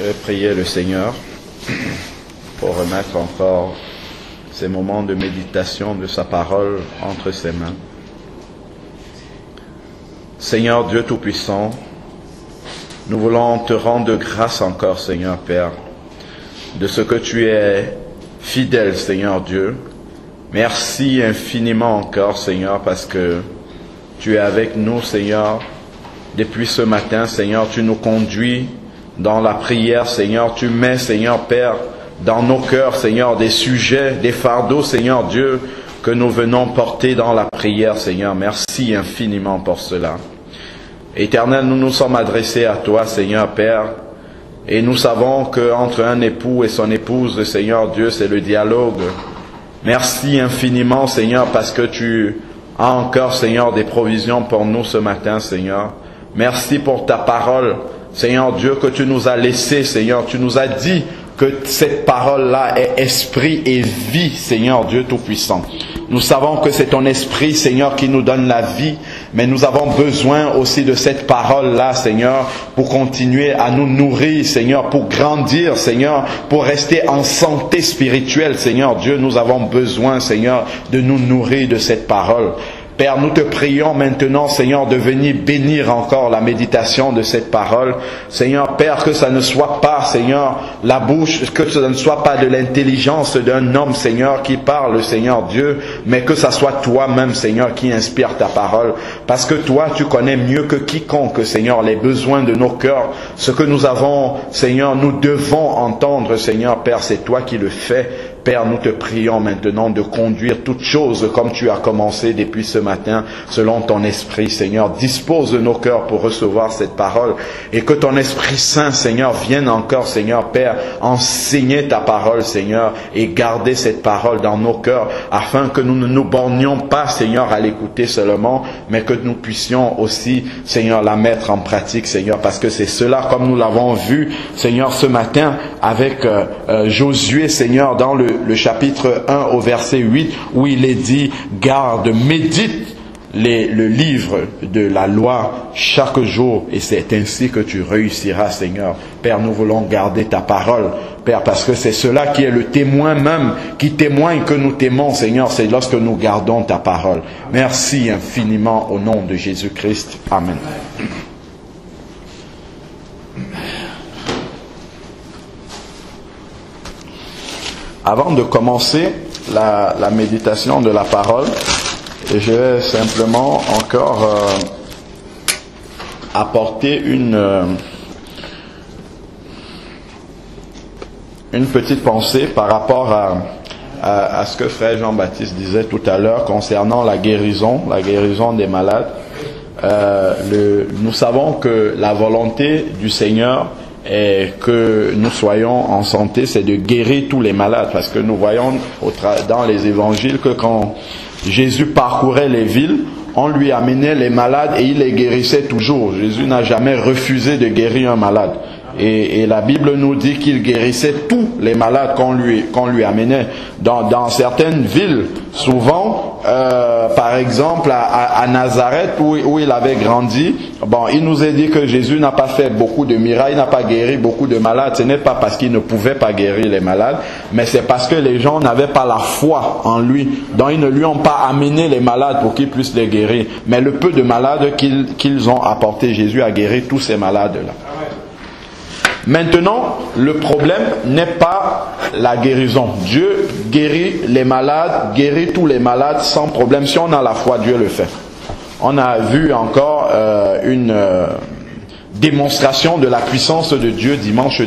Je vais prier le Seigneur pour remettre encore ces moments de méditation de sa parole entre ses mains. Seigneur Dieu Tout-Puissant, nous voulons te rendre grâce encore, Seigneur Père, de ce que tu es fidèle, Seigneur Dieu. Merci infiniment encore, Seigneur, parce que tu es avec nous, Seigneur. Depuis ce matin, Seigneur, tu nous conduis dans la prière, Seigneur. Tu mets, Seigneur Père, dans nos cœurs, Seigneur, des sujets, des fardeaux, Seigneur Dieu, que nous venons porter dans la prière, Seigneur. Merci infiniment pour cela. Éternel, nous nous sommes adressés à toi, Seigneur Père, et nous savons qu'entre un époux et son épouse, Seigneur Dieu, c'est le dialogue. Merci infiniment, Seigneur, parce que tu as encore, Seigneur, des provisions pour nous ce matin, Seigneur. Merci pour ta parole, Seigneur Dieu, que tu nous as laissée, Seigneur. Tu nous as dit que cette parole-là est esprit et vie, Seigneur Dieu Tout-Puissant. Nous savons que c'est ton esprit, Seigneur, qui nous donne la vie, mais nous avons besoin aussi de cette parole-là, Seigneur, pour continuer à nous nourrir, Seigneur, pour grandir, Seigneur, pour rester en santé spirituelle, Seigneur Dieu. Nous avons besoin, Seigneur, de nous nourrir de cette parole. Père, nous te prions maintenant, Seigneur, de venir bénir encore la méditation de cette parole. Seigneur, Père, que ça ne soit pas, Seigneur, la bouche, que ça ne soit pas de l'intelligence d'un homme, Seigneur, qui parle, Seigneur Dieu, mais que ça soit toi-même, Seigneur, qui inspire ta parole. Parce que toi, tu connais mieux que quiconque, Seigneur, les besoins de nos cœurs. Ce que nous avons, Seigneur, nous devons entendre, Seigneur, Père, c'est toi qui le fais. Père, nous te prions maintenant de conduire toutes choses comme tu as commencé depuis ce matin, selon ton esprit, Seigneur. Dispose de nos cœurs pour recevoir cette parole et que ton Esprit Saint, Seigneur, vienne encore, Seigneur, Père, enseigner ta parole, Seigneur, et garder cette parole dans nos cœurs afin que nous ne nous bornions pas, Seigneur, à l'écouter seulement, mais que nous puissions aussi, Seigneur, la mettre en pratique, Seigneur, parce que c'est cela, comme nous l'avons vu, Seigneur, ce matin avec Josué, Seigneur, dans le chapitre 1 au verset 8, où il est dit, garde, médite le livre de la loi chaque jour, et c'est ainsi que tu réussiras, Seigneur. Père, nous voulons garder ta parole, Père, parce que c'est cela qui est le témoin même, qui témoigne que nous t'aimons, Seigneur, c'est lorsque nous gardons ta parole. Merci infiniment au nom de Jésus-Christ. Amen. Avant de commencer la méditation de la parole, je vais simplement encore apporter une petite pensée par rapport à ce que frère Jean-Baptiste disait tout à l'heure concernant la guérison des malades. Nous savons que la volonté du Seigneur et que nous soyons en santé, c'est de guérir tous les malades, parce que nous voyons dans les évangiles que quand Jésus parcourait les villes, on lui amenait les malades et il les guérissait toujours. Jésus n'a jamais refusé de guérir un malade. Et la Bible nous dit qu'il guérissait tous les malades qu'on lui amenait. Dans certaines villes, souvent, par exemple à Nazareth où il avait grandi, il nous est dit que Jésus n'a pas fait beaucoup de miracles, il n'a pas guéri beaucoup de malades. Ce n'est pas parce qu'il ne pouvait pas guérir les malades, mais c'est parce que les gens n'avaient pas la foi en lui. Donc ils ne lui ont pas amené les malades pour qu'il puisse les guérir. Mais le peu de malades qu'ils ont apporté, Jésus a guéri tous ces malades-là. Maintenant, le problème n'est pas la guérison. Dieu guérit les malades, guérit tous les malades sans problème. Si on a la foi, Dieu le fait. On a vu encore une démonstration de la puissance de Dieu dimanche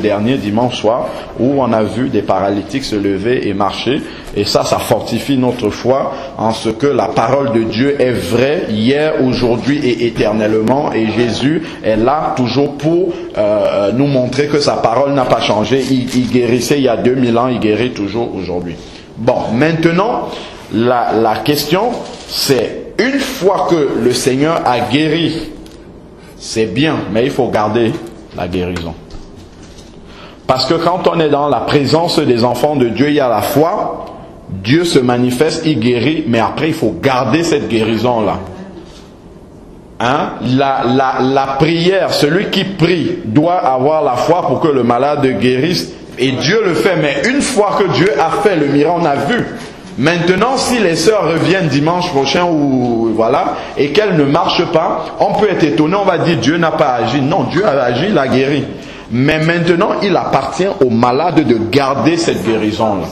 soir, où on a vu des paralytiques se lever et marcher. Et ça fortifie notre foi en ce que la parole de Dieu est vraie hier, aujourd'hui et éternellement. Et Jésus est là toujours pour nous montrer que sa parole n'a pas changé. Il guérissait il y a 2000 ans, il guérit toujours aujourd'hui. Bon, maintenant, la question, c'est une fois que le Seigneur a guéri, c'est bien, mais il faut garder la guérison. Parce que quand on est dans la présence des enfants de Dieu, il y a la foi, Dieu se manifeste, il guérit, mais après il faut garder cette guérison-là. Hein? La prière, celui qui prie doit avoir la foi pour que le malade guérisse. Et Dieu le fait. Mais une fois que Dieu a fait le miracle, on a vu. Maintenant, si les sœurs reviennent dimanche prochain ou voilà, et qu'elles ne marchent pas, on peut être étonné, on va dire Dieu n'a pas agi. Non, Dieu a agi, il a guéri. Mais maintenant, il appartient au malade de garder cette guérison-là.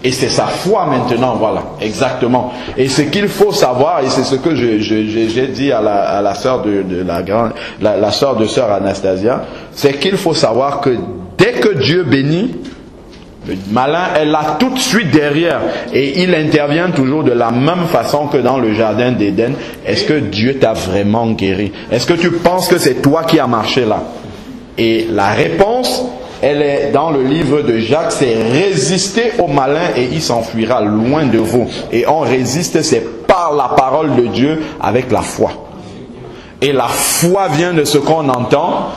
Et c'est sa foi maintenant, voilà, exactement. Et ce qu'il faut savoir, et c'est ce que j'ai dit à la sœur la sœur de sœur Anastasia, c'est qu'il faut savoir que dès que Dieu bénit, le malin est là tout de suite derrière. Et il intervient toujours de la même façon que dans le jardin d'Éden. Est-ce que Dieu t'a vraiment guéri? Est-ce que tu penses que c'est toi qui as marché là? Et la réponse, elle est dans le livre de Jacques, c'est résister au malin et il s'enfuira loin de vous. Et on résiste, c'est par la parole de Dieu avec la foi. Et la foi vient de ce qu'on entend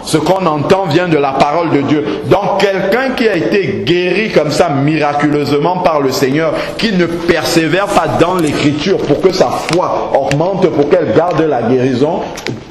vient de la parole de Dieu. Donc quelqu'un qui a été guéri comme ça miraculeusement par le Seigneur, qui ne persévère pas dans l'écriture pour que sa foi augmente, pour qu'elle garde la guérison,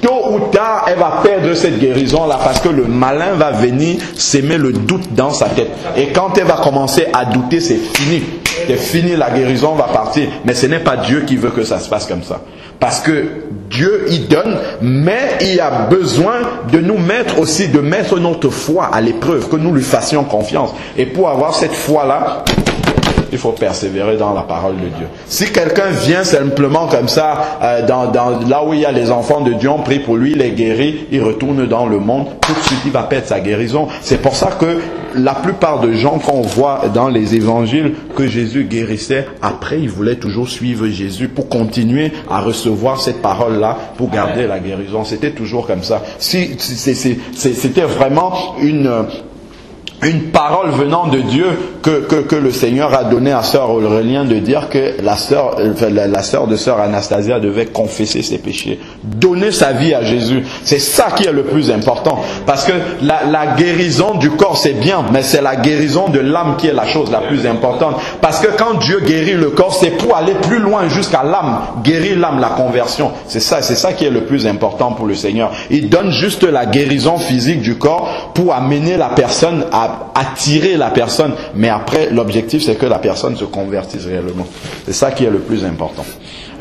tôt ou tard elle va perdre cette guérison là, parce que le malin va venir s'aimer le doute dans sa tête. Et quand elle va commencer à douter, c'est fini. C'est fini, la guérison va partir. Mais ce n'est pas Dieu qui veut que ça se passe comme ça. Parce que Dieu y donne, mais il y a besoin de nous mettre aussi, de mettre notre foi à l'épreuve, que nous lui fassions confiance. Et pour avoir cette foi-là, il faut persévérer dans la parole de Dieu. Si quelqu'un vient simplement comme ça, là où il y a les enfants de Dieu, on prie pour lui, il est guéri, il retourne dans le monde, tout de suite il va perdre sa guérison. C'est pour ça que la plupart de gens qu'on voit dans les évangiles que Jésus guérissait, après ils voulaient toujours suivre Jésus pour continuer à recevoir cette parole-là, pour garder la guérison. C'était toujours comme ça. C'était vraiment une parole venant de Dieu que le Seigneur a donné à sœur Aurélien, de dire que la sœur de sœur Anastasia devait confesser ses péchés, donner sa vie à Jésus. C'est ça qui est le plus important, parce que la guérison du corps c'est bien, mais c'est la guérison de l'âme qui est la chose la plus importante, parce que quand Dieu guérit le corps, c'est pour aller plus loin jusqu'à l'âme, guérir l'âme, la conversion. C'est ça qui est le plus important pour le Seigneur. Il donne juste la guérison physique du corps pour amener la personne à attirer la personne, mais après l'objectif c'est que la personne se convertisse réellement. C'est ça qui est le plus important.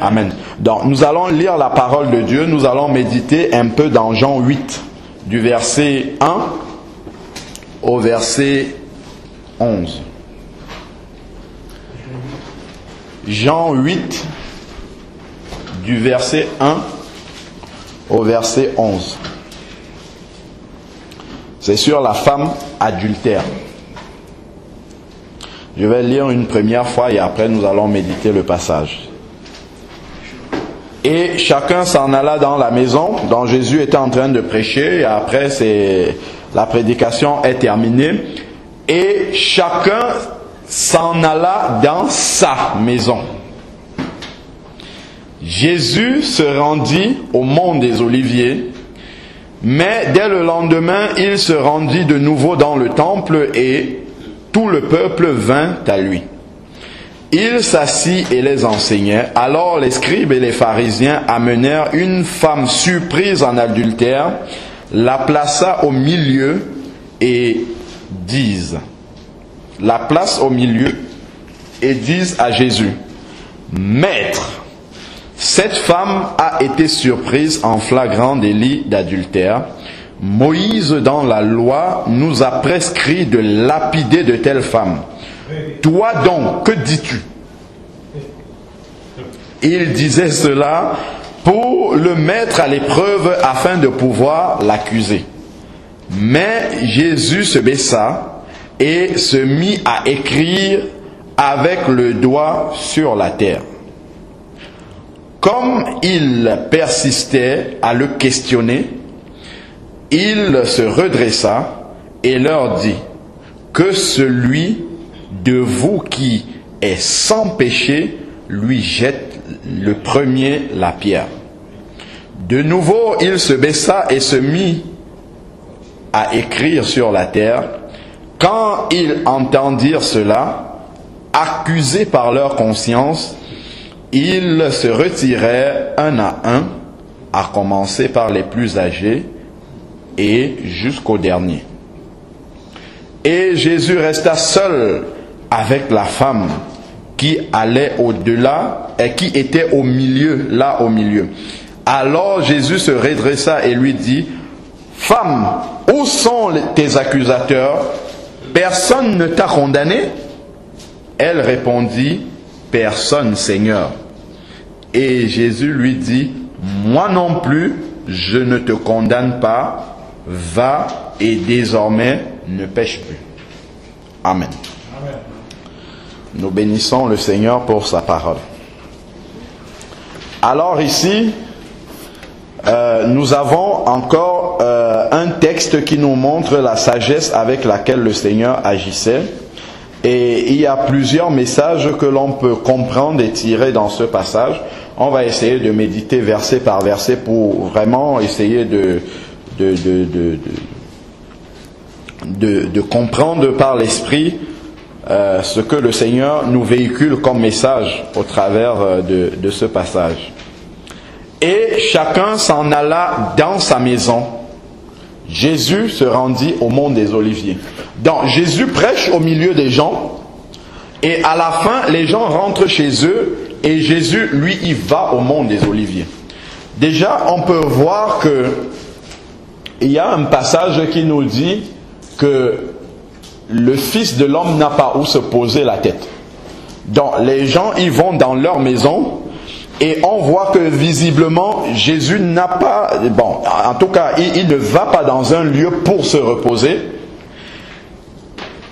Amen. Donc nous allons lire la parole de Dieu, nous allons méditer un peu dans Jean 8, du verset 1 au verset 11. Jean 8, du verset 1 au verset 11. C'est sur la femme adultère. Je vais lire une première fois et après nous allons méditer le passage. Et chacun s'en alla dans la maison dont Jésus était en train de prêcher, et après la prédication est terminée. Et chacun s'en alla dans sa maison. Jésus se rendit au mont des Oliviers. Mais dès le lendemain, il se rendit de nouveau dans le temple et tout le peuple vint à lui. Il s'assit et les enseignait. Alors les scribes et les pharisiens amenèrent une femme surprise en adultère, la plaça au milieu et disent à Jésus, « Maître, cette femme a été surprise en flagrant délit d'adultère. Moïse, dans la loi, nous a prescrit de lapider de telles femmes. Toi donc, que dis-tu » Il disait cela pour le mettre à l'épreuve afin de pouvoir l'accuser. Mais Jésus se baissa et se mit à écrire avec le doigt sur la terre. Comme il persistait à le questionner, il se redressa et leur dit, « Que celui de vous qui est sans péché lui jette le premier la pierre. » De nouveau, il se baissa et se mit à écrire sur la terre. Quand ils entendirent cela, accusés par leur conscience, ils se retirèrent un à un, à commencer par les plus âgés et jusqu'au dernier. Et Jésus resta seul avec la femme qui allait au-delà et qui était au milieu, là au milieu. Alors Jésus se redressa et lui dit, « Femme, où sont tes accusateurs? Personne ne t'a condamné? » Elle répondit, « Personne, Seigneur. » Et Jésus lui dit, « Moi non plus, je ne te condamne pas. Va et désormais ne pêche plus. » Amen. Amen. Nous bénissons le Seigneur pour sa parole. Alors ici, nous avons encore un texte qui nous montre la sagesse avec laquelle le Seigneur agissait. Et il y a plusieurs messages que l'on peut comprendre et tirer dans ce passage. On va essayer de méditer verset par verset pour vraiment essayer de comprendre par l'Esprit ce que le Seigneur nous véhicule comme message au travers de ce passage. Et chacun s'en alla dans sa maison. Jésus se rendit au mont des Oliviers. Donc Jésus prêche au milieu des gens et à la fin les gens rentrent chez eux et Jésus lui il va au mont des Oliviers. Déjà on peut voir que il y a un passage qui nous dit que le Fils de l'homme n'a pas où se poser la tête. Donc les gens ils vont dans leur maison et on voit que visiblement Jésus n'a pas, bon en tout cas il ne va pas dans un lieu pour se reposer,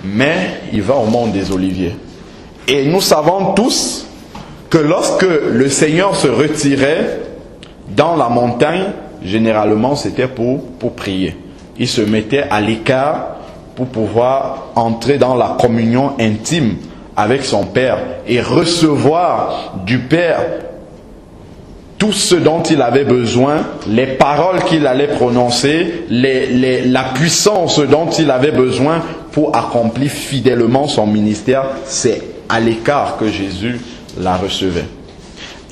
mais il va au mont des Oliviers. Et nous savons tous que lorsque le Seigneur se retirait dans la montagne, généralement c'était pour prier. Il se mettait à l'écart pour pouvoir entrer dans la communion intime avec son Père et recevoir du Père tout ce dont il avait besoin, les paroles qu'il allait prononcer, la puissance dont il avait besoin pour accomplir fidèlement son ministère. C'est à l'écart que Jésus la recevait.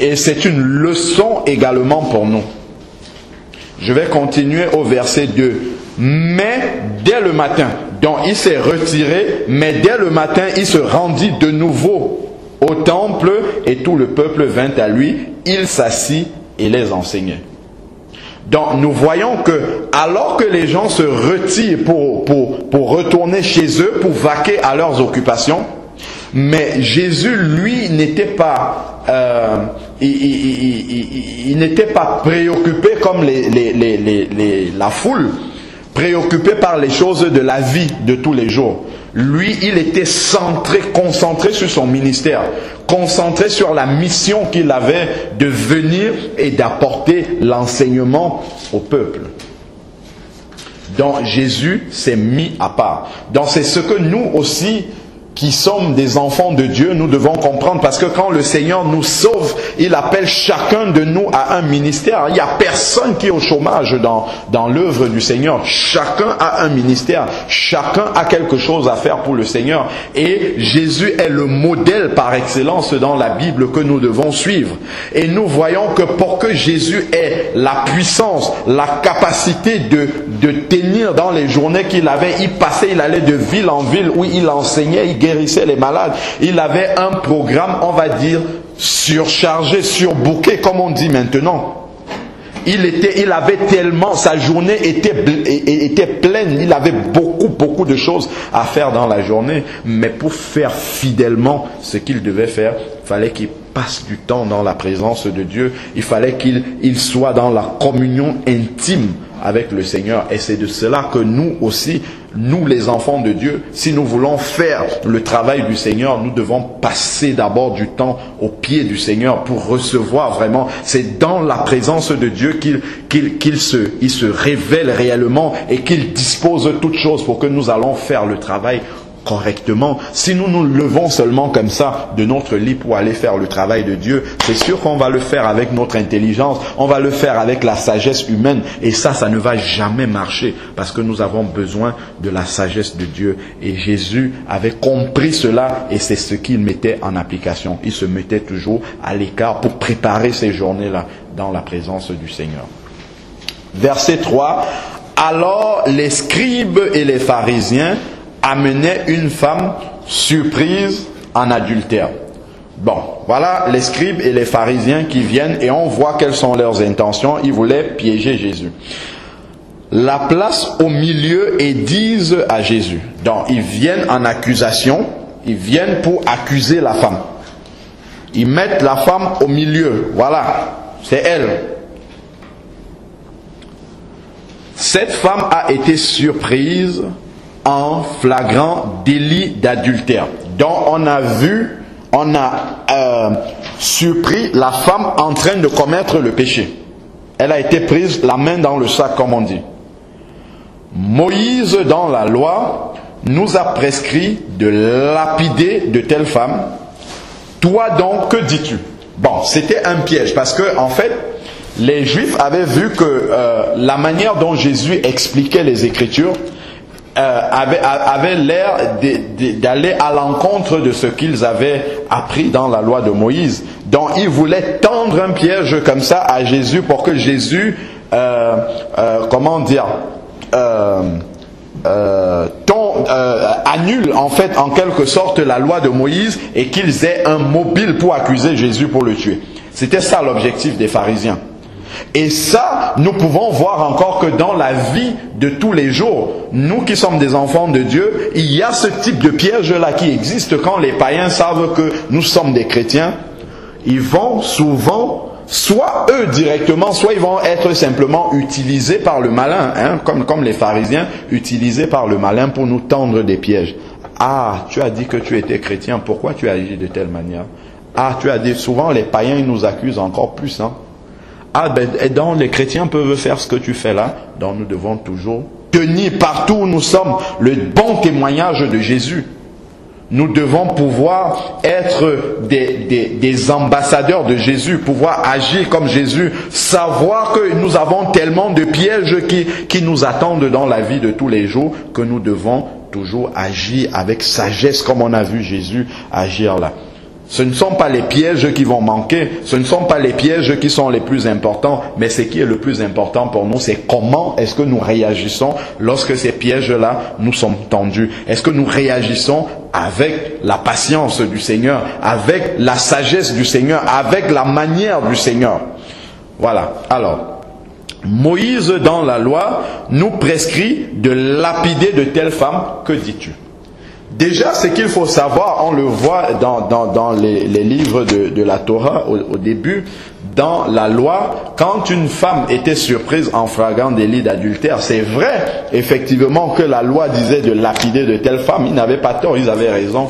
Et c'est une leçon également pour nous. Je vais continuer au verset 2. Mais dès le matin, donc il s'est retiré, mais dès le matin, il se rendit de nouveau au temple et tout le peuple vint à lui. Il s'assit et les enseignait. Donc nous voyons que alors que les gens se retirent pour retourner chez eux, pour vaquer à leurs occupations, mais Jésus, lui, n'était pas, il n'était pas préoccupé comme la foule, préoccupé par les choses de la vie de tous les jours. Lui, il était centré, concentré sur son ministère, concentré sur la mission qu'il avait de venir et d'apporter l'enseignement au peuple. Donc Jésus s'est mis à part. Donc c'est ce que nous aussi, qui sommes des enfants de Dieu, nous devons comprendre, parce que quand le Seigneur nous sauve, il appelle chacun de nous à un ministère. Il n'y a personne qui est au chômage dans l'œuvre du Seigneur. Chacun a un ministère, chacun a quelque chose à faire pour le Seigneur. Et Jésus est le modèle par excellence dans la Bible que nous devons suivre. Et nous voyons que pour que Jésus ait la puissance, la capacité de tenir dans les journées qu'il avait, il allait de ville en ville où il enseignait, il guérissait les malades. Il avait un programme, on va dire, surchargé, surbooké, comme on dit maintenant. Il avait tellement, sa journée était pleine, il avait beaucoup de choses à faire dans la journée. Mais pour faire fidèlement ce qu'il devait faire, il fallait qu'il passe du temps dans la présence de Dieu. Il fallait qu'il soit dans la communion intime avec le Seigneur. Et c'est de cela que nous aussi, nous les enfants de Dieu, si nous voulons faire le travail du Seigneur, nous devons passer d'abord du temps au pied du Seigneur pour recevoir vraiment. C'est dans la présence de Dieu qu'il se révèle réellement et qu'il dispose toutes choses pour que nous allons faire le travail correctement. Si nous nous levons seulement comme ça de notre lit pour aller faire le travail de Dieu, c'est sûr qu'on va le faire avec notre intelligence, on va le faire avec la sagesse humaine, et ça ne va jamais marcher, parce que nous avons besoin de la sagesse de Dieu. Et Jésus avait compris cela, et c'est ce qu'il mettait en application. Il se mettait toujours à l'écart pour préparer ces journées-là dans la présence du Seigneur. Verset 3. Alors les scribes et les pharisiens amenaient une femme surprise en adultère. Bon, voilà les scribes et les pharisiens qui viennent, et on voit quelles sont leurs intentions. Ils voulaient piéger Jésus. La place au milieu et disent à Jésus. Donc ils viennent en accusation, ils viennent pour accuser la femme. Ils mettent la femme au milieu, voilà, c'est elle. Cette femme a été surprise en flagrant délit d'adultère. Donc on a surpris la femme en train de commettre le péché. Elle a été prise la main dans le sac, comme on dit. Moïse, dans la loi, nous a prescrit de lapider de telles femmes. Toi donc, que dis-tu? Bon, c'était un piège, parce que en fait, les Juifs avaient vu que la manière dont Jésus expliquait les Écritures avait l'air d'aller à l'encontre de ce qu'ils avaient appris dans la loi de Moïse. Donc ils voulaient tendre un piège comme ça à Jésus pour que Jésus, annule en fait en quelque sorte la loi de Moïse, et qu'ils aient un mobile pour accuser Jésus pour le tuer. C'était ça l'objectif des pharisiens. Et ça, nous pouvons voir encore que dans la vie de tous les jours, nous qui sommes des enfants de Dieu, il y a ce type de piège-là qui existe. Quand les païens savent que nous sommes des chrétiens, ils vont souvent, soit eux directement, soit ils vont être simplement utilisés par le malin, hein, comme les pharisiens, utilisés par le malin pour nous tendre des pièges. Ah, tu as dit que tu étais chrétien, pourquoi tu agis de telle manière? Ah, tu as dit, souvent les païens ils nous accusent encore plus, hein. Ah, ben, et donc les chrétiens peuvent faire ce que tu fais là. Donc nous devons toujours tenir partout où nous sommes le bon témoignage de Jésus. Nous devons pouvoir être des ambassadeurs de Jésus, pouvoir agir comme Jésus, savoir que nous avons tellement de pièges qui nous attendent dans la vie de tous les jours, que nous devons toujours agir avec sagesse comme on a vu Jésus agir là. Ce ne sont pas les pièges qui vont manquer, ce ne sont pas les pièges qui sont les plus importants, mais ce qui est le plus important pour nous, c'est comment est-ce que nous réagissons lorsque ces pièges-là nous sont tendus. Est-ce que nous réagissons avec la patience du Seigneur, avec la sagesse du Seigneur, avec la manière du Seigneur? Voilà. Alors, Moïse dans la loi nous prescrit de lapider de telles femmes. Que dis-tu? Déjà, ce qu'il faut savoir, on le voit dans les livres de la Torah au début, dans la loi, quand une femme était surprise en flagrant délit d'adultère, c'est vrai, effectivement, que la loi disait de lapider de telle femme. Ils n'avaient pas tort, ils avaient raison.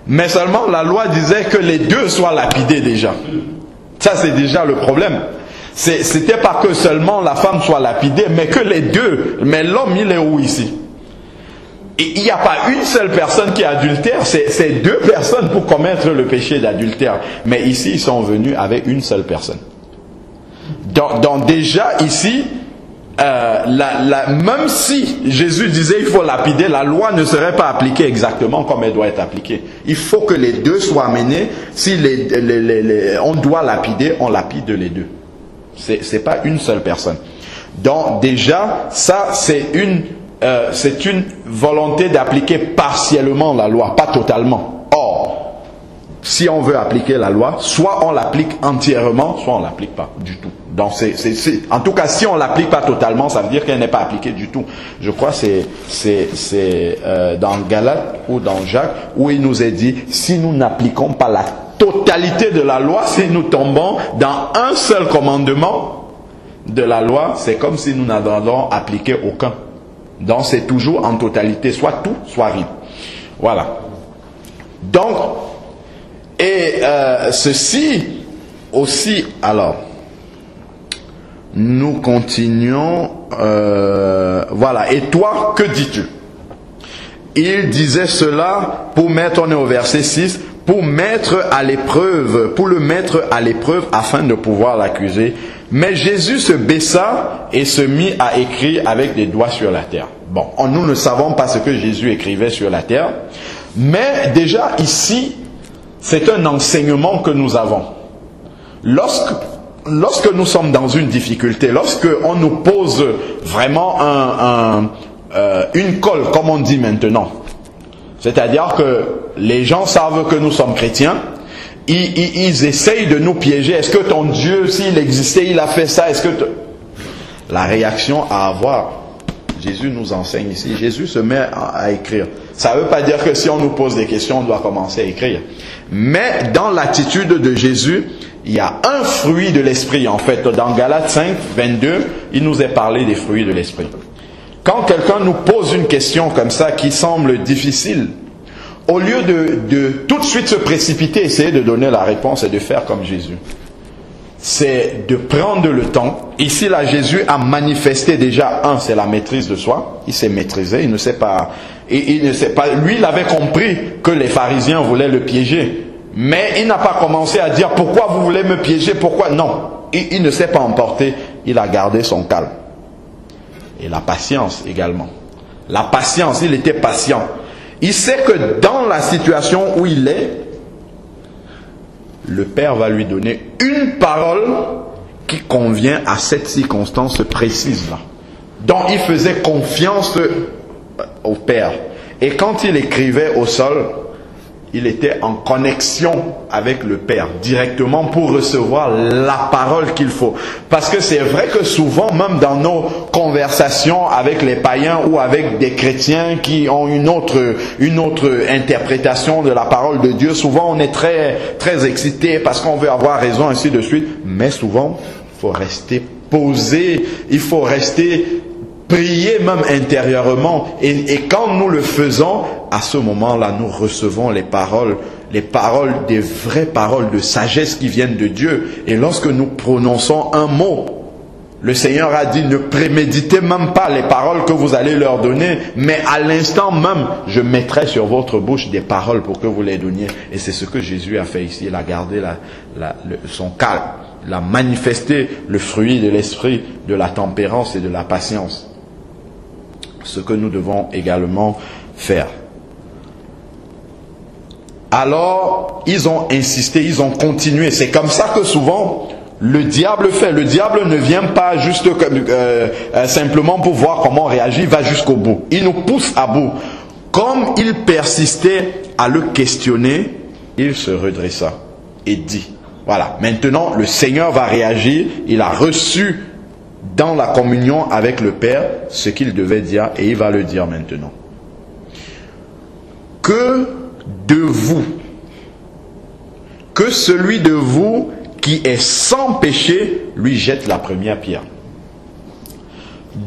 Mais seulement, la loi disait que les deux soient lapidés déjà. Ça, c'est déjà le problème. C'était pas que seulement la femme soit lapidée, mais que les deux. Mais l'homme, il est où ici? Et il n'y a pas une seule personne qui est adultère, c'est deux personnes pour commettre le péché d'adultère. Mais ici, ils sont venus avec une seule personne. Donc déjà, ici, même si Jésus disait il faut lapider, la loi ne serait pas appliquée exactement comme elle doit être appliquée. Il faut que les deux soient amenés. Si on doit lapider, on lapide les deux. C'est pas une seule personne. Donc déjà, ça c'est une volonté d'appliquer partiellement la loi, pas totalement. Or, si on veut appliquer la loi, soit on l'applique entièrement, soit on l'applique pas du tout. Donc, en tout cas, si on l'applique pas totalement, ça veut dire qu'elle n'est pas appliquée du tout. Je crois que c'est dans Galates ou dans Jacques où il nous est dit, si nous n'appliquons pas la totalité de la loi, si nous tombons dans un seul commandement de la loi, c'est comme si nous n'avions appliqué aucun. Donc c'est toujours en totalité, soit tout, soit rien. Voilà. Donc, et ceci aussi, alors, nous continuons, voilà. Et toi, que dis-tu? Il disait cela pour mettre, on est au verset 6, pour le mettre à l'épreuve afin de pouvoir l'accuser. Mais Jésus se baissa et se mit à écrire avec des doigts sur la terre. Bon, nous ne savons pas ce que Jésus écrivait sur la terre, mais déjà ici, c'est un enseignement que nous avons. Lorsque nous sommes dans une difficulté, lorsque on nous pose vraiment une colle, comme on dit maintenant, c'est-à-dire que les gens savent que nous sommes chrétiens, ils essayent de nous piéger. Est-ce que ton Dieu, s'il existait, il a fait ça? Est-ce que la réaction à avoir, Jésus nous enseigne ici, Jésus se met à écrire. Ça ne veut pas dire que si on nous pose des questions, on doit commencer à écrire. Mais dans l'attitude de Jésus, il y a un fruit de l'esprit. En fait, dans Galates 5, 22, il nous est parlé des fruits de l'esprit. Quand quelqu'un nous pose une question comme ça qui semble difficile, au lieu de tout de suite se précipiter, essayer de donner la réponse et de faire comme Jésus, c'est de prendre le temps. Ici, là, Jésus a manifesté déjà, c'est la maîtrise de soi. Il s'est maîtrisé, il ne sait pas. Lui, il avait compris que les pharisiens voulaient le piéger. Mais il n'a pas commencé à dire, pourquoi vous voulez me piéger, pourquoi? Non, il ne s'est pas emporté, il a gardé son calme. Et la patience également. La patience, il était patient. Il sait que dans la situation où il est, le Père va lui donner une parole qui convient à cette circonstance précise-là. Donc il faisait confiance au Père. Et quand il écrivait au sol, il était en connexion avec le Père directement pour recevoir la parole qu'il faut. Parce que c'est vrai que souvent, même dans nos conversations avec les païens ou avec des chrétiens qui ont une autre interprétation de la parole de Dieu, souvent on est très excité parce qu'on veut avoir raison, ainsi de suite. Mais souvent, il faut rester posé, il faut rester prier même intérieurement. Et quand nous le faisons, à ce moment-là, nous recevons les paroles, des vraies paroles de sagesse qui viennent de Dieu. Et lorsque nous prononçons un mot, le Seigneur a dit, ne préméditez même pas les paroles que vous allez leur donner, mais à l'instant même, je mettrai sur votre bouche des paroles pour que vous les donniez. Et c'est ce que Jésus a fait ici. Il a gardé son calme. Il a manifesté le fruit de l'esprit, de la tempérance et de la patience. Ce que nous devons également faire. Alors, ils ont insisté, ils ont continué. C'est comme ça que souvent le diable fait. Le diable ne vient pas juste simplement pour voir comment on réagit, il va jusqu'au bout. Il nous pousse à bout. Comme il persistait à le questionner, il se redressa et dit, voilà, maintenant le Seigneur va réagir, il a reçu dans la communion avec le Père ce qu'il devait dire et il va le dire maintenant. Que de vous, que celui de vous qui est sans péché lui jette la première pierre.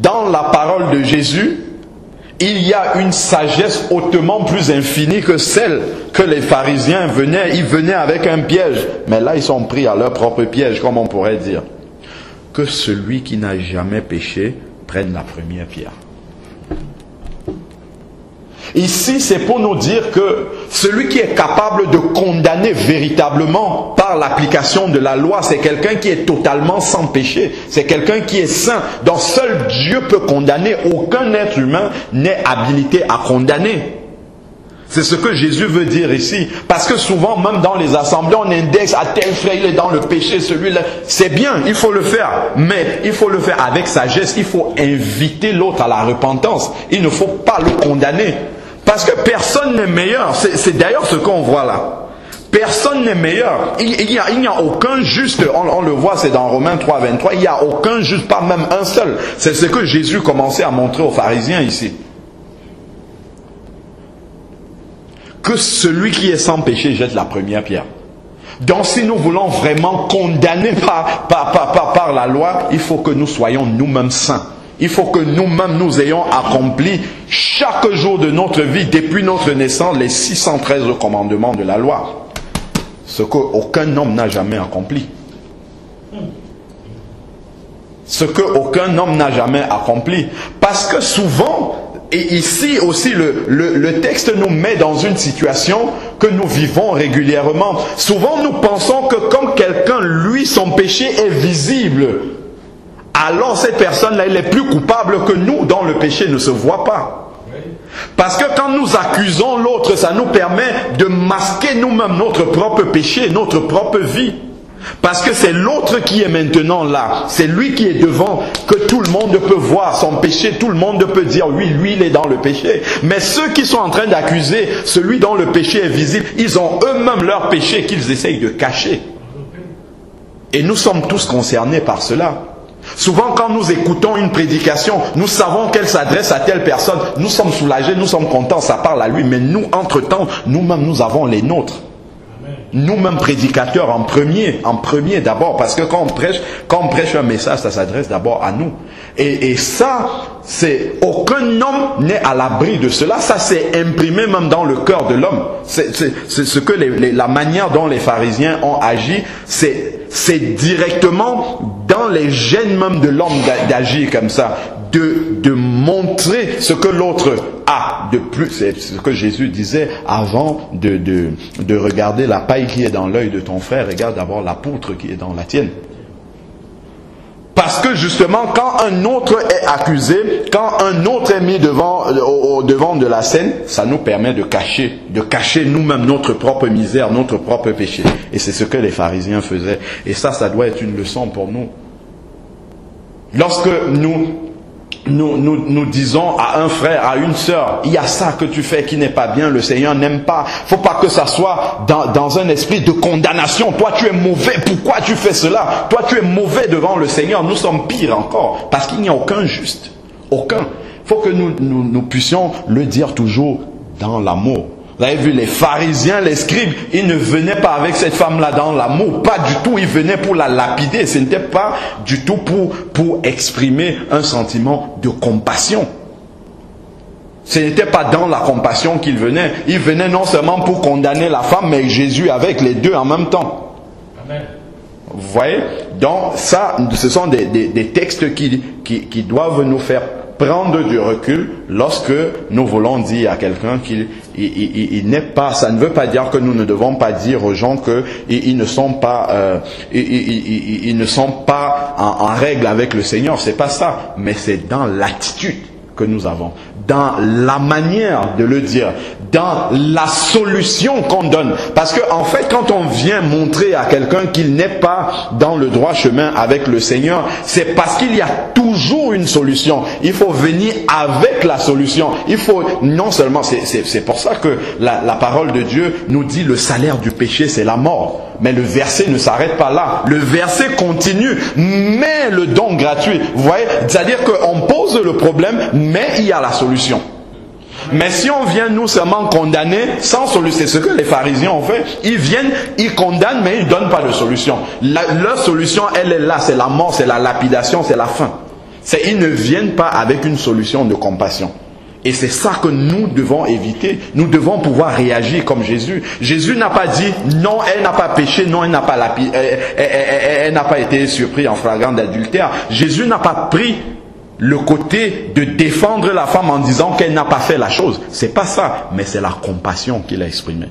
Dans la parole de Jésus, il y a une sagesse hautement plus infinie que celle que les pharisiens venaient. Ils venaient avec un piège, mais là ils sont pris à leur propre piège, comme on pourrait dire. Que celui qui n'a jamais péché prenne la première pierre. Ici, c'est pour nous dire que celui qui est capable de condamner véritablement par l'application de la loi, c'est quelqu'un qui est totalement sans péché. C'est quelqu'un qui est saint. Donc seul Dieu peut condamner. Aucun être humain n'est habilité à condamner. C'est ce que Jésus veut dire ici. Parce que souvent, même dans les assemblées, on indexe à tel frère, il est dans le péché, celui-là. C'est bien, il faut le faire. Mais il faut le faire avec sagesse. Il faut inviter l'autre à la repentance. Il ne faut pas le condamner. Parce que personne n'est meilleur. C'est d'ailleurs ce qu'on voit là. Personne n'est meilleur. Il n'y a aucun juste. On le voit, c'est dans Romains 3, 23. Il n'y a aucun juste, pas même un seul. C'est ce que Jésus commençait à montrer aux pharisiens ici. Que celui qui est sans péché jette la première pierre. Donc si nous voulons vraiment condamner par la loi, il faut que nous soyons nous-mêmes saints. Il faut que nous-mêmes nous ayons accompli chaque jour de notre vie, depuis notre naissance, les 613 commandements de la loi. Ce qu'aucun homme n'a jamais accompli. Ce qu'aucun homme n'a jamais accompli. Parce que souvent, Et ici aussi, le texte nous met dans une situation que nous vivons régulièrement. Souvent, nous pensons que quand quelqu'un, lui, son péché est visible, alors cette personne-là, elle est plus coupable que nous, dont le péché ne se voit pas. Parce que quand nous accusons l'autre, ça nous permet de masquer nous-mêmes notre propre péché, notre propre vie. Parce que c'est l'autre qui est maintenant là. C'est lui qui est devant, que tout le monde peut voir son péché. Tout le monde peut dire, oui, lui, il est dans le péché. Mais ceux qui sont en train d'accuser celui dont le péché est visible, ils ont eux-mêmes leur péché qu'ils essayent de cacher. Et nous sommes tous concernés par cela. Souvent, quand nous écoutons une prédication, nous savons qu'elle s'adresse à telle personne. Nous sommes soulagés, nous sommes contents, ça parle à lui. Mais nous, entre-temps, nous-mêmes, nous avons les nôtres. Nous-mêmes prédicateurs en premier d'abord, parce que quand on prêche un message, ça s'adresse d'abord à nous. Et ça, c'est aucun homme n'est à l'abri de cela. Ça s'est imprimé même dans le cœur de l'homme. C'est ce que la manière dont les pharisiens ont agi, c'est directement dans les gènes même de l'homme d'agir comme ça, de montrer ce que l'autre a de plus. C'est ce que Jésus disait avant de regarder la paille qui est dans l'œil de ton frère, regarde d'abord la poutre qui est dans la tienne. Parce que justement, quand un autre est accusé, quand un autre est mis au devant de la scène, ça nous permet de cacher nous-mêmes notre propre misère, notre propre péché. Et c'est ce que les pharisiens faisaient. Et ça doit être une leçon pour nous. Lorsque nous disons à un frère, à une sœur, il y a ça que tu fais qui n'est pas bien, le Seigneur n'aime pas. Faut pas que ça soit dans un esprit de condamnation. Toi tu es mauvais, pourquoi tu fais cela? Toi tu es mauvais devant le Seigneur. Nous sommes pires encore, parce qu'il n'y a aucun juste. Aucun. Faut que nous puissions le dire toujours dans l'amour. Vous avez vu les pharisiens, les scribes, ils ne venaient pas avec cette femme-là dans l'amour, pas du tout, ils venaient pour la lapider, ce n'était pas du tout pour exprimer un sentiment de compassion. Ce n'était pas dans la compassion qu'ils venaient, ils venaient non seulement pour condamner la femme, mais Jésus avec les deux en même temps. Amen. Vous voyez? Donc ça, ce sont des textes qui doivent nous faire prendre du recul lorsque nous voulons dire à quelqu'un qu'il n'est pas, ça ne veut pas dire que nous ne devons pas dire aux gens qu'ils ne sont pas, ils ne sont pas en règle avec le Seigneur. C'est pas ça, mais c'est dans l'attitude que nous avons, dans la manière de le dire, dans la solution qu'on donne. Parce que en fait, quand on vient montrer à quelqu'un qu'il n'est pas dans le droit chemin avec le Seigneur, c'est parce qu'il y a toujours une solution. Il faut venir avec la solution. Il faut non seulement, c'est pour ça que la parole de Dieu nous dit le salaire du péché c'est la mort. Mais le verset ne s'arrête pas là. Le verset continue, mais le don gratuit. Vous voyez, c'est-à-dire qu'on pose le problème, mais il y a la solution. Mais si on vient nous seulement condamner sans solution, c'est ce que les pharisiens ont fait. Ils viennent, ils condamnent, mais ils ne donnent pas de solution. Leur solution, elle est là, c'est la mort, c'est la lapidation, c'est la fin. Ils ne viennent pas avec une solution de compassion. Et c'est ça que nous devons éviter. Nous devons pouvoir réagir comme Jésus. Jésus n'a pas dit non, elle n'a pas péché, non, elle n'a pas été surprise en flagrant d'adultère. Jésus n'a pas pris le côté de défendre la femme en disant qu'elle n'a pas fait la chose. C'est pas ça, mais c'est la compassion qu'il a exprimée.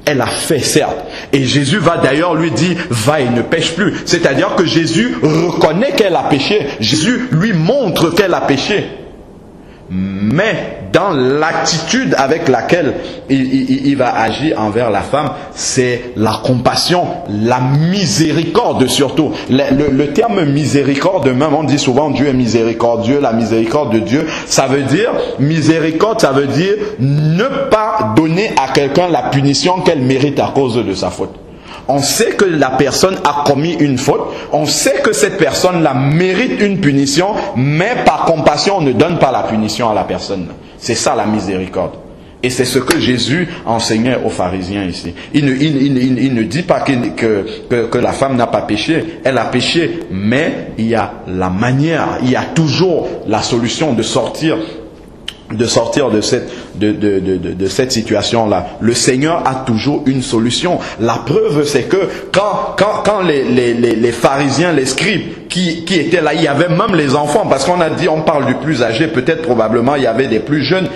Elle a fait, certes. Et Jésus va d'ailleurs lui dire, va et ne pêche plus. C'est-à-dire que Jésus reconnaît qu'elle a péché. Jésus lui montre qu'elle a péché. Mais dans l'attitude avec laquelle il va agir envers la femme, c'est la compassion, la miséricorde surtout. Le terme miséricorde, même on dit souvent Dieu est miséricordieux, la miséricorde de Dieu, ça veut dire, miséricorde, ça veut dire ne pas donner à quelqu'un la punition qu'elle mérite à cause de sa faute. On sait que la personne a commis une faute, on sait que cette personne-là mérite une punition, mais par compassion, on ne donne pas la punition à la personne. C'est ça la miséricorde. Et c'est ce que Jésus enseignait aux pharisiens ici. Il ne dit pas que la femme n'a pas péché, elle a péché, mais il y a la manière, il y a toujours la solution de sortir de cette situation-là. Le Seigneur a toujours une solution. La preuve, c'est que quand les pharisiens, les scribes, qui étaient là. Il y avait même les enfants, parce qu'on a dit, on parle du plus âgé, peut-être probablement il y avait des plus jeunes.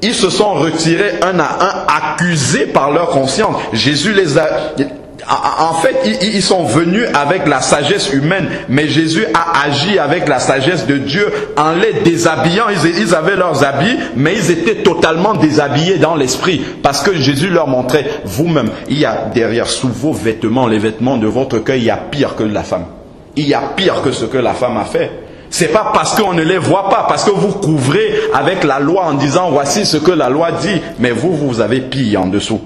Ils se sont retirés un à un, accusés par leur conscience. Jésus les a... En fait, ils sont venus avec la sagesse humaine, mais Jésus a agi avec la sagesse de Dieu en les déshabillant. Ils avaient leurs habits, mais ils étaient totalement déshabillés dans l'esprit, parce que Jésus leur montrait, vous-même, il y a derrière, sous vos vêtements, les vêtements de votre cœur, il y a pire que la femme. Il y a pire que ce que la femme a fait. C'est pas parce qu'on ne les voit pas, parce que vous couvrez avec la loi en disant, voici ce que la loi dit, mais vous avez pire en dessous.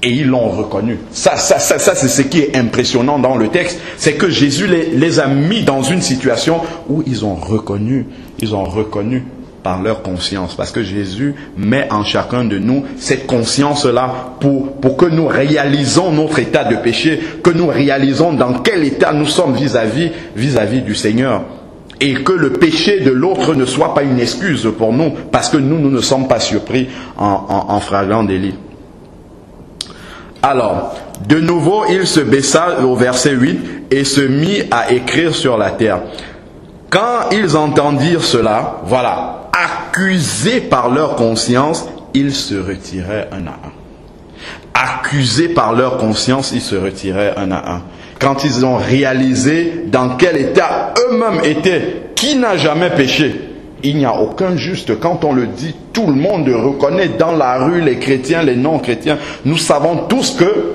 Et ils l'ont reconnu. Ça c'est ce qui est impressionnant dans le texte. C'est que Jésus les a mis dans une situation où ils ont reconnu par leur conscience. Parce que Jésus met en chacun de nous cette conscience-là pour que nous réalisons notre état de péché, que nous réalisons dans quel état nous sommes vis-à-vis du Seigneur. Et que le péché de l'autre ne soit pas une excuse pour nous, parce que nous ne sommes pas surpris en flagrant délit. Alors, de nouveau, il se baissa au verset 8 et se mit à écrire sur la terre. Quand ils entendirent cela, voilà, accusés par leur conscience, ils se retiraient un à un. Accusés par leur conscience, ils se retiraient un à un. Quand ils ont réalisé dans quel état eux-mêmes étaient, qui n'a jamais péché? Il n'y a aucun juste. Quand on le dit, tout le monde reconnaît dans la rue, les chrétiens, les non-chrétiens. Nous savons tous que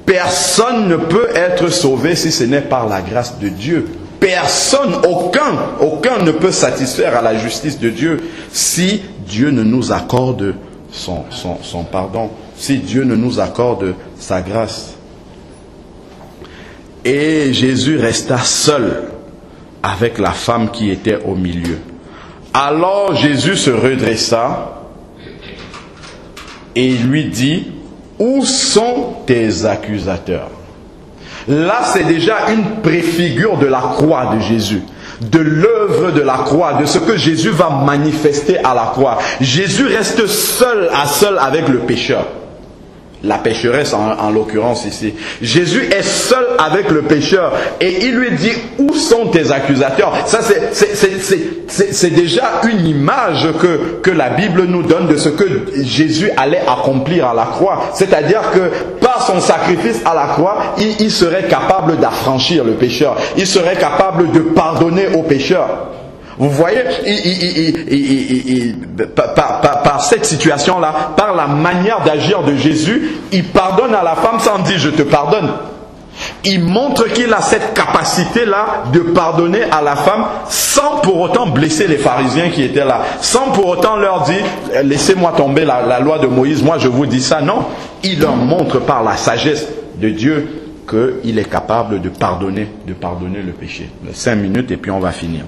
personne ne peut être sauvé si ce n'est par la grâce de Dieu. Personne, aucun ne peut satisfaire à la justice de Dieu si Dieu ne nous accorde son pardon, si Dieu ne nous accorde sa grâce. Et Jésus resta seul avec la femme qui était au milieu. Alors Jésus se redressa et lui dit, où sont tes accusateurs? Là, c'est déjà une préfigure de la croix de Jésus, de l'œuvre de la croix, de ce que Jésus va manifester à la croix. Jésus reste seul à seul avec le pécheur. La pécheresse en l'occurrence ici. Jésus est seul avec le pécheur et il lui dit, où sont tes accusateurs? Ça c'est déjà une image que la Bible nous donne de ce que Jésus allait accomplir à la croix. C'est-à-dire que par son sacrifice à la croix, il serait capable d'affranchir le pécheur. Il serait capable de pardonner au pécheur. Vous voyez, par cette situation-là, par la manière d'agir de Jésus, il pardonne à la femme sans dire « je te pardonne ». Il montre qu'il a cette capacité-là de pardonner à la femme sans pour autant blesser les pharisiens qui étaient là. Sans pour autant leur dire « laissez-moi tomber la loi de Moïse, moi je vous dis ça ». Non, il leur montre par la sagesse de Dieu qu'il est capable de pardonner le péché. 5 minutes et puis on va finir.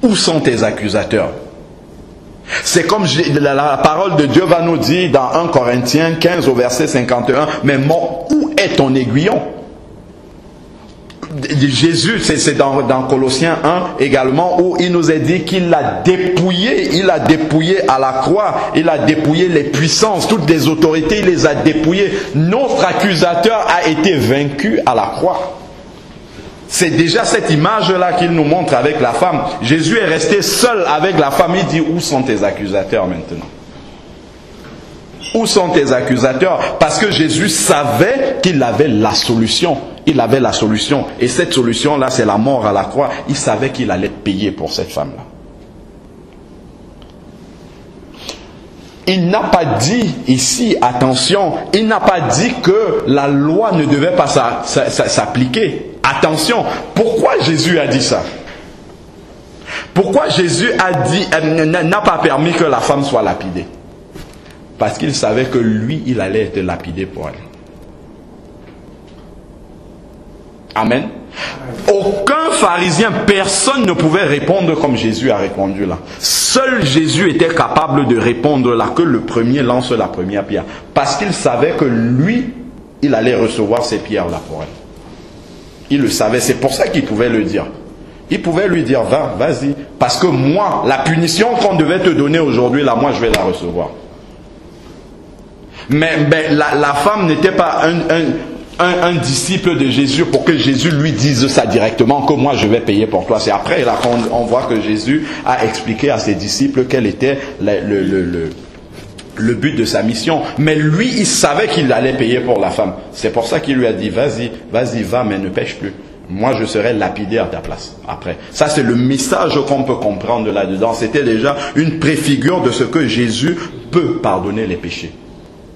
Où sont tes accusateurs? C'est comme la parole de Dieu va nous dire dans 1 Corinthiens 15 au verset 51, mais où est ton aiguillon? Jésus, c'est dans Colossiens 1 également, où il nous est dit qu'il l'a dépouillé, il a dépouillé à la croix, il a dépouillé les puissances, toutes les autorités, il les a dépouillées. Notre accusateur a été vaincu à la croix. C'est déjà cette image-là qu'il nous montre avec la femme. Jésus est resté seul avec la femme. Il dit, où sont tes accusateurs maintenant? Où sont tes accusateurs? Parce que Jésus savait qu'il avait la solution. Il avait la solution. Et cette solution-là, c'est la mort à la croix. Il savait qu'il allait payer pour cette femme-là. Il n'a pas dit ici, attention, il n'a pas dit que la loi ne devait pas s'appliquer. Attention, pourquoi Jésus a dit ça? Pourquoi Jésus n'a pas permis que la femme soit lapidée? Parce qu'il savait que lui, il allait être lapidé pour elle. Amen. Aucun pharisien, personne ne pouvait répondre comme Jésus a répondu là. Seul Jésus était capable de répondre là, que le premier lance la première pierre. Parce qu'il savait que lui, il allait recevoir ces pierres-là pour elle. Il le savait, c'est pour ça qu'il pouvait le dire. Il pouvait lui dire, va, vas-y. Parce que moi, la punition qu'on devait te donner aujourd'hui, là, moi, je vais la recevoir. Mais la femme n'était pas un disciple de Jésus pour que Jésus lui dise ça directement, que moi je vais payer pour toi. C'est après là qu'on voit que Jésus a expliqué à ses disciples quel était le but de sa mission. Mais lui, il savait qu'il allait payer pour la femme. C'est pour ça qu'il lui a dit, vas-y, va, mais ne pêche plus. Moi, je serai lapidé à ta place. Après, ça c'est le message qu'on peut comprendre là-dedans. C'était déjà une préfigure de ce que Jésus peut pardonner les péchés.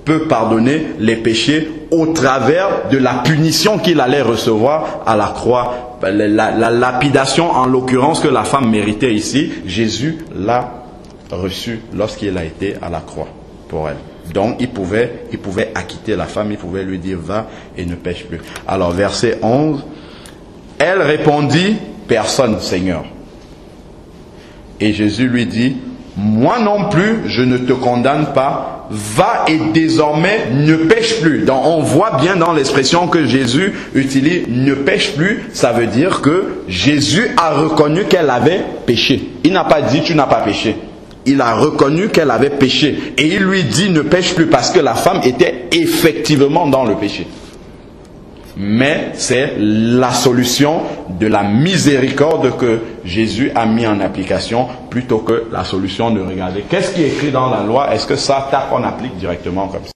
Peut pardonner les péchés au travers de la punition qu'il allait recevoir à la croix. La lapidation, en l'occurrence, que la femme méritait ici, Jésus l'a reçue lorsqu'il a été à la croix pour elle. Donc, il pouvait acquitter la femme, il pouvait lui dire, va et ne pêche plus. Alors, verset 11, elle répondit, personne, Seigneur. Et Jésus lui dit, moi non plus, je ne te condamne pas, va et désormais ne pêche plus. Donc, on voit bien dans l'expression que Jésus utilise, ne pêche plus, ça veut dire que Jésus a reconnu qu'elle avait péché. Il n'a pas dit, tu n'as pas péché. Il a reconnu qu'elle avait péché. Et il lui dit, ne pêche plus, parce que la femme était effectivement dans le péché. Mais c'est la solution de la miséricorde que Jésus a mis en application plutôt que la solution de regarder qu'est-ce qui est écrit dans la loi, est-ce que ça tape, on applique directement comme ça.